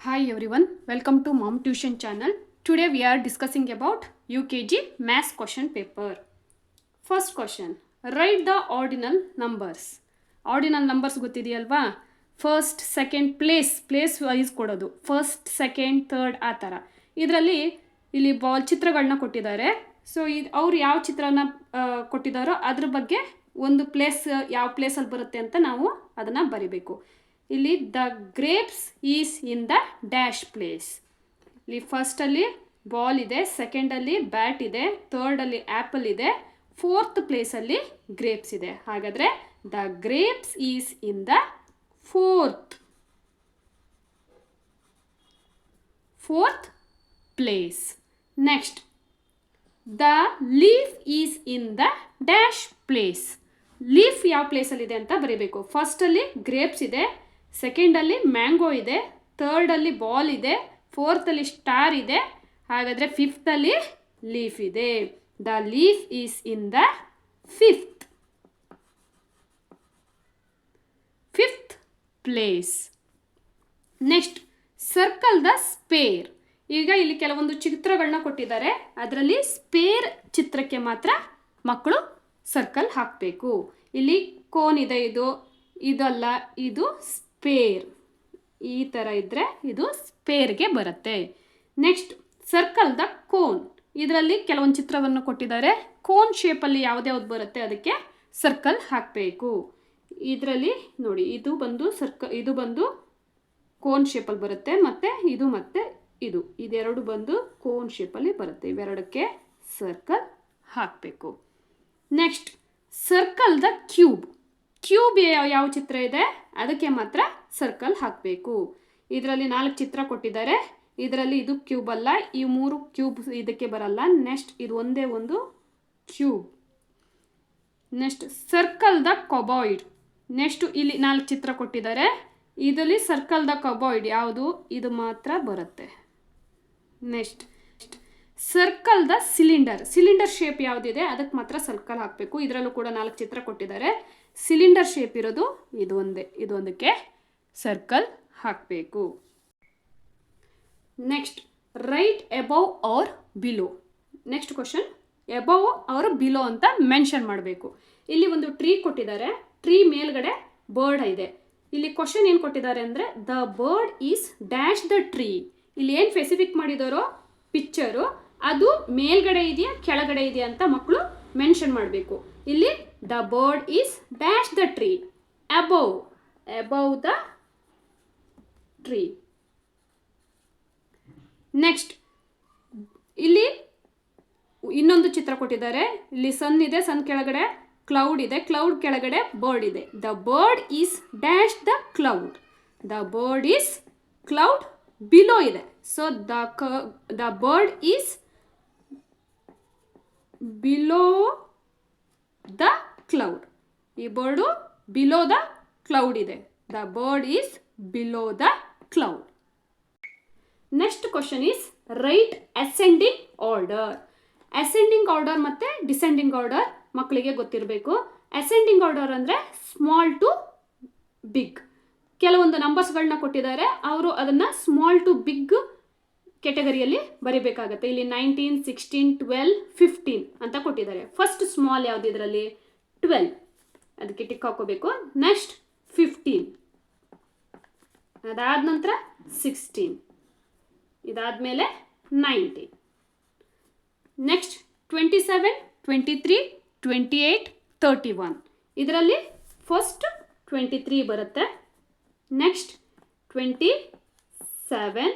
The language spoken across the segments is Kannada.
Hi everyone, welcome to Mom Tuition channel. Today we are discussing about UKG maths question paper. First question, write the ordinal numbers. Ordinal numbers ಗೊತ್ತಿದೆಯಲ್ವಾ? ಫಸ್ಟ್ ಸೆಕೆಂಡ್ ಪ್ಲೇಸ್ ವೈಸ್ ಕೊಡೋದು, ಫಸ್ಟ್ ಸೆಕೆಂಡ್ ಥರ್ಡ್ ಆ ಥರ. ಇದರಲ್ಲಿ ಇಲ್ಲಿ ಚಿತ್ರಗಳನ್ನ ಕೊಟ್ಟಿದ್ದಾರೆ. ಸೊ ಅವ್ರು ಯಾವ ಚಿತ್ರನ ಕೊಟ್ಟಿದ್ದಾರೋ ಅದ್ರ ಬಗ್ಗೆ ಒಂದು ಪ್ಲೇಸ್ ಯಾವ ಪ್ಲೇಸಲ್ಲಿ ಬರುತ್ತೆ ಅಂತ ನಾವು ಅದನ್ನು ಬರಿಬೇಕು. ಇಲ್ಲಿ the grapes is in the dash place. ಇಲ್ಲಿ ಫಸ್ಟಲ್ಲಿ ಬಾಲ್ ಇದೆ, ಸೆಕೆಂಡಲ್ಲಿ ಬ್ಯಾಟ್ ಇದೆ, ಥರ್ಡಲ್ಲಿ ಆ್ಯಪಲ್ ಇದೆ, ಫೋರ್ತ್ ಪ್ಲೇಸಲ್ಲಿ ಗ್ರೇಪ್ಸ್ ಇದೆ. ಹಾಗಾದರೆ the grapes is in the fourth place. Next, the leaf is in the dash place. Leaf ಯಾವ ಪ್ಲೇಸಲ್ಲಿದೆ ಅಂತ ಬರೀಬೇಕು. ಫಸ್ಟಲ್ಲಿ ಗ್ರೇಪ್ಸ್ ಇದೆ, ಸೆಕೆಂಡಲ್ಲಿ ಮ್ಯಾಂಗೋ ಇದೆ, ಥರ್ಡಲ್ಲಿ ಬಾಲ್ ಇದೆ, ಫೋರ್ತಲ್ಲಿ ಸ್ಟಾರ್ ಇದೆ. ಹಾಗಾದರೆ ಫಿಫ್ತಲ್ಲಿ ಲೀಫ್ ಇದೆ. The leaf is in the fifth place. Next, circle the spare. ಈಗ ಇಲ್ಲಿ ಕೆಲವೊಂದು ಚಿತ್ರಗಳನ್ನ ಕೊಟ್ಟಿದ್ದಾರೆ, ಅದರಲ್ಲಿ ಸ್ಪೇರ್ ಚಿತ್ರಕ್ಕೆ ಮಾತ್ರ ಮಕ್ಕಳು ಸರ್ಕಲ್ ಹಾಕಬೇಕು. ಇಲ್ಲಿ ಕೋನ್ ಇದೆ, ಇದಲ್ಲ, ಇದು ಸ್ಪೇರ್. ಈ ಥರ ಇದ್ದರೆ ಇದು ಸ್ಪೇರ್ಗೆ ಬರುತ್ತೆ. Next, circle the cone. ಇದರಲ್ಲಿ ಕೆಲವೊಂದು ಚಿತ್ರವನ್ನು ಕೊಟ್ಟಿದ್ದಾರೆ, ಕೋನ್ ಶೇಪಲ್ಲಿ ಯಾವುದ್ಯಾವ್ದು ಬರುತ್ತೆ ಅದಕ್ಕೆ ಸರ್ಕಲ್ ಹಾಕಬೇಕು. ಇದರಲ್ಲಿ ನೋಡಿ, ಇದು ಬಂದು ಕೋನ್ ಶೇಪಲ್ಲಿ ಬರುತ್ತೆ, ಮತ್ತು ಇದೆರಡು ಬಂದು ಕೋನ್ ಶೇಪಲ್ಲಿ ಬರುತ್ತೆ. ಇವೆರಡಕ್ಕೆ ಸರ್ಕಲ್ ಹಾಕಬೇಕು. Next, circle the cube. Cube ಯಾವ ಚಿತ್ರ ಇದೆ ಅದಕ್ಕೆ ಮಾತ್ರ ಸರ್ಕಲ್ ಹಾಕಬೇಕು. ಇದರಲ್ಲಿ 4 ಚಿತ್ರ ಕೊಟ್ಟಿದ್ದಾರೆ. ಇದರಲ್ಲಿ ಇದು ಕ್ಯೂಬ್ ಅಲ್ಲ, ಈ 3 ಕ್ಯೂಬ್ ಇದಕ್ಕೆ ಬರಲ್ಲ. ನೆಕ್ಸ್ಟ್, ಇದು ಒಂದೇ ಒಂದು cube. Next, circle the cuboid. Next, ಇಲ್ಲಿ 4 ಚಿತ್ರ ಕೊಟ್ಟಿದ್ದಾರೆ. ಇದರಲ್ಲಿ ಸರ್ಕಲ್ ದ ಕಬಾಯ್ಡ್ ಯಾವುದು, ಇದು ಮಾತ್ರ ಬರುತ್ತೆ. Next, circle the cylinder. Cylinder shape ಯಾವುದಿದೆ ಅದಕ್ಕೆ ಮಾತ್ರ ಸರ್ಕಲ್ ಹಾಕಬೇಕು. ಇದರಲ್ಲೂ ಕೂಡ 4 ಚಿತ್ರ ಕೊಟ್ಟಿದ್ದಾರೆ. ಸಿಲಿಂಡರ್ ಶೇಪ್ ಇರೋದು ಇದೊಂದಕ್ಕೆ ಸರ್ಕಲ್ ಹಾಕಬೇಕು. Next, right above or below. Next question, above or below ಅಂತ ಮೆನ್ಷನ್ ಮಾಡಬೇಕು. ಇಲ್ಲಿ ಒಂದು ಟ್ರೀ ಕೊಟ್ಟಿದ್ದಾರೆ, ಟ್ರೀ ಮೇಲ್ಗಡೆ ಬರ್ಡ್ ಇದೆ. ಇಲ್ಲಿ ಕ್ವಶನ್ ಏನು ಕೊಟ್ಟಿದ್ದಾರೆ ಅಂದರೆ, the bird is dash the tree. ಇಲ್ಲಿ ಏನು ಸ್ಪೆಸಿಫಿಕ್ ಮಾಡಿದಾರೋ ಪಿಕ್ಚರು, ಅದು ಮೇಲ್ಗಡೆ ಇದೆಯಾ ಕೆಳಗಡೆ ಇದೆಯಾ ಅಂತ ಮಕ್ಕಳು ಮೆನ್ಷನ್ ಮಾಡಬೇಕು. ಇಲ್ಲಿ the bird is dash the tree, above the tree. Next, ಇಲ್ಲಿ ಇನ್ನೊಂದು ಚಿತ್ರ ಕೊಟ್ಟಿದ್ದಾರೆ. ಇಲ್ಲಿ ಸನ್ ಇದೆ, ಸನ್ ಕೆಳಗಡೆ ಕ್ಲೌಡ್ ಇದೆ, ಕ್ಲೌಡ್ ಕೆಳಗಡೆ ಬರ್ಡ್ ಇದೆ. The bird is dash the cloud. The bird is cloud below ಇದೆ. So the bird is below the cloud. ಈ ಬರ್ಡು ಬಿಲೋ ದ ಕ್ಲೌಡ್ ಇದೆ. The bird is below the cloud. Next question is write ascending order. Ascending order ಮತ್ತು ಡಿಸೆಂಡಿಂಗ್ ಆರ್ಡರ್ ಮಕ್ಕಳಿಗೆ ಗೊತ್ತಿರಬೇಕು. ಅಸೆಂಡಿಂಗ್ ಆರ್ಡರ್ ಅಂದರೆ ಸ್ಮಾಲ್ ಟು ಬಿಗ್. ಕೆಲವೊಂದು ನಂಬರ್ಸ್ಗಳನ್ನ ಕೊಟ್ಟಿದ್ದಾರೆ, ಅವರು ಅದನ್ನು ಸ್ಮಾಲ್ ಟು ಬಿಗ್ ಕೆಟಗರಿಯಲ್ಲಿ ಬರೀಬೇಕಾಗತ್ತೆ. ಇಲ್ಲಿ 19, 16, 12, 15 ಅಂತ ಕೊಟ್ಟಿದ್ದಾರೆ. ಫಸ್ಟ್ ಸ್ಮಾಲ್ ಯಾವುದು ಇದರಲ್ಲಿ, 12, ಅದಕ್ಕೆ ಟಿಕ್ ಹಾಕೋಬೇಕು. ನೆಕ್ಸ್ಟ್ 15, ಅದಾದ ನಂತರ 16, ಇದಾದಮೇಲೆ 19. ನೆಕ್ಸ್ಟ್ 27, 23, 28, 31. ಇದರಲ್ಲಿ ಫಸ್ಟ್ 23 ಬರುತ್ತೆ. ನೆಕ್ಸ್ಟ್ 27,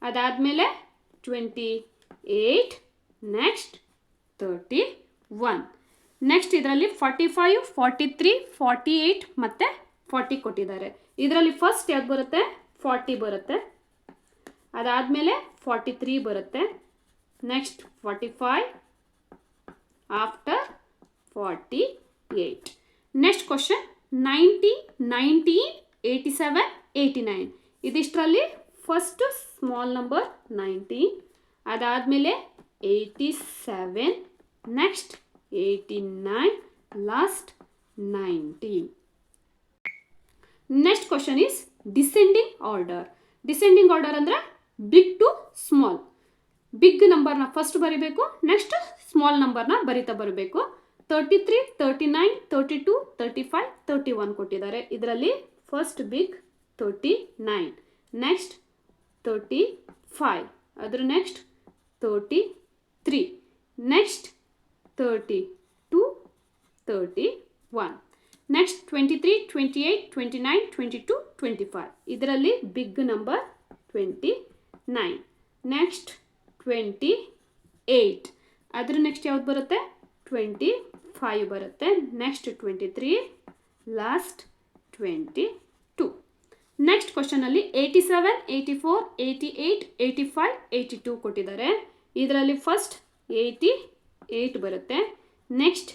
ಅದಾದಮೇಲೆ 28, ನೆಕ್ಸ್ಟ್ 31. ನೆಕ್ಸ್ಟ್ ಇದರಲ್ಲಿ 45, 43, 48 ಮತ್ತು 40 ಕೊಟ್ಟಿದ್ದಾರೆ. ಇದರಲ್ಲಿ ಫಸ್ಟ್ ಯಾವ್ದು ಬರುತ್ತೆ, 40 ಬರುತ್ತೆ. ಅದಾದಮೇಲೆ 43 ಬರುತ್ತೆ. Next 45, after 48. Next question 90, 19, 87, 89. ಇದಿಷ್ಟರಲ್ಲಿ ಫಸ್ಟ್ ಸ್ಮಾಲ್ ನಂಬರ್ 19, ಅದಾದಮೇಲೆ 87, next 89, last 90. Next question is descending order. Descending order ಅಂದರೆ ಬಿಗ್ ಟು ಸ್ಮಾಲ್. ಬಿಗ್ ನಂಬರ್ನ ಫಸ್ಟ್ ಬರಿಬೇಕು, ನೆಕ್ಸ್ಟ್ ಸ್ಮಾಲ್ ನಂಬರ್ನ ಬರಿತಾ ಬರಬೇಕು. 33, 39, 32, 35, 31 ಕೊಟ್ಟಿದ್ದಾರೆ. ಇದರಲ್ಲಿ ಫಸ್ಟ್ ಬಿಗ್ 39, ನೆಕ್ಸ್ಟ್ 35, ಅದರ ನೆಕ್ಸ್ಟ್ 33, ನೆಕ್ಸ್ಟ್ 32, 31, ನೆಕ್ಸ್ಟ್ 23, 28, 29, 22, 25. ಇದರಲ್ಲಿ ಬಿಗ್ ನಂಬರ್ 29, ನೆಕ್ಸ್ಟ್ 28, ಅದರ ನೆಕ್ಸ್ಟ್ ಯಾವ್ದು ಬರುತ್ತೆ 25 ಬರುತ್ತೆ, ನೆಕ್ಸ್ಟ್ 23, ಲಾಸ್ಟ್ 22. ನೆಕ್ಸ್ಟ್ ಕ್ವಶನಲ್ಲಿ 87, 84, 88, 85, 82 ಕೊಟ್ಟಿದ್ದಾರೆ. ಇದರಲ್ಲಿ ಫಸ್ಟ್ 88 ಬರುತ್ತೆ, ನೆಕ್ಸ್ಟ್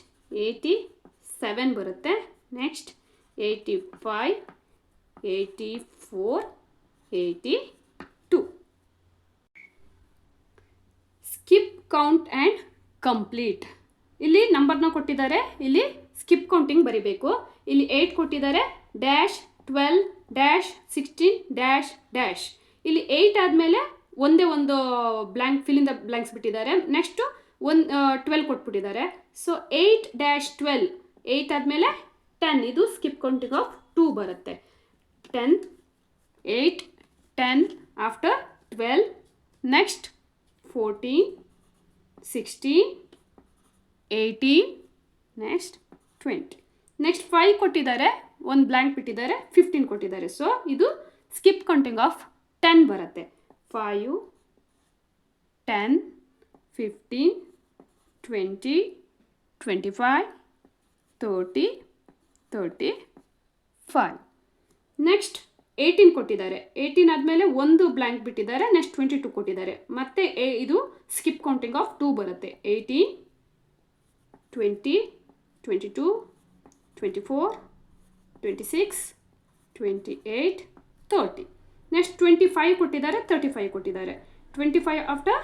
87 ಬರುತ್ತೆ, next 85, 84, 82. Skip count and complete. ಇಲ್ಲಿ ನಂಬರ್ನ ಕೊಟ್ಟಿದ್ದಾರೆ, ಇಲ್ಲಿ ಸ್ಕಿಪ್ ಕೌಂಟಿಂಗ್ ಬರಿಬೇಕು. ಇಲ್ಲಿ 8 ಕೊಟ್ಟಿದ್ದಾರೆ, ಡ್ಯಾಶ್ 12, ಡ್ಯಾಶ್ 16, ಡ್ಯಾಶ್ ಡ್ಯಾಶ್. ಇಲ್ಲಿ 8 ಆದಮೇಲೆ ಒಂದೇ ಒಂದು ಬ್ಲ್ಯಾಂಕ್ ಫಿಲ್ ದ ಬ್ಲ್ಯಾಂಕ್ಸ್ ಬಿಟ್ಟಿದ್ದಾರೆ. ನೆಕ್ಸ್ಟು 12 ಕೊಟ್ಬಿಟ್ಟಿದ್ದಾರೆ. ಸೊ 8-12, 8 ಆದಮೇಲೆ 10, ಇದು ಸ್ಕಿಪ್ ಕೌಂಟಿಂಗ್ ಆಫ್ 2 ಬರುತ್ತೆ. 10, 8, 10, ಆಫ್ಟರ್ 12, ನೆಕ್ಸ್ಟ್ 14, 16, 18, ನೆಕ್ಸ್ಟ್ 20. ನೆಕ್ಸ್ಟ್ 5 ಕೊಟ್ಟಿದ್ದಾರೆ, ಒಂದು ಬ್ಲ್ಯಾಂಕ್ ಬಿಟ್ಟಿದ್ದಾರೆ, 15 ಕೊಟ್ಟಿದ್ದಾರೆ. ಸೊ ಇದು ಸ್ಕಿಪ್ ಕೌಂಟಿಂಗ್ ಆಫ್ 10 ಬರುತ್ತೆ. 5, 10, 15, 20, 25, 30, 35. ನೆಕ್ಸ್ಟ್ 18 ಕೊಟ್ಟಿದ್ದಾರೆ, 18 ಆದಮೇಲೆ ಒಂದು ಬ್ಲ್ಯಾಂಕ್ ಬಿಟ್ಟಿದ್ದಾರೆ, ನೆಕ್ಸ್ಟ್ 22 ಕೊಟ್ಟಿದ್ದಾರೆ. ಮತ್ತೆ ಇದು ಸ್ಕಿಪ್ ಕೌಂಟಿಂಗ್ ಆಫ್ 2 ಬರುತ್ತೆ. 18, 20, 22, 24, 26, 28, 30. ನೆಕ್ಸ್ಟ್ 25 ಕೊಟ್ಟಿದ್ದಾರೆ, 35 ಕೊಟ್ಟಿದ್ದಾರೆ. 25 after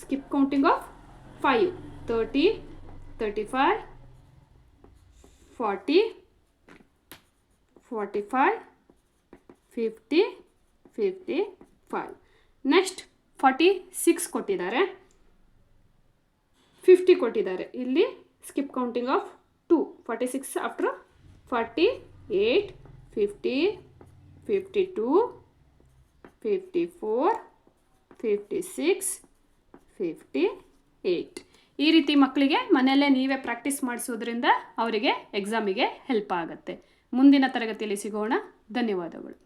skip counting of 5, 30, 35, 40, 45, 50, 55. Next 46 ಕೊಟ್ಟಿದ್ದಾರೆ, 50 ಕೊಟ್ಟಿದ್ದಾರೆ. ಇಲ್ಲಿ ಸ್ಕಿಪ್ ಕೌಂಟಿಂಗ್ ಆಫ್ 2, 46 ಆಫ್ಟರ್ 48, 50, 52, 54, 56, 58. ಈ ರೀತಿ ಮಕ್ಕಳಿಗೆ ಮನೆಯಲ್ಲೇ ನೀವೇ ಪ್ರಾಕ್ಟೀಸ್ ಮಾಡಿಸೋದ್ರಿಂದ ಅವರಿಗೆ ಎಕ್ಸಾಮಿಗೆ ಹೆಲ್ಪ್ ಆಗುತ್ತೆ. ಮುಂದಿನ ತರಗತಿಯಲ್ಲಿ ಸಿಗೋಣ. ಧನ್ಯವಾದಗಳು.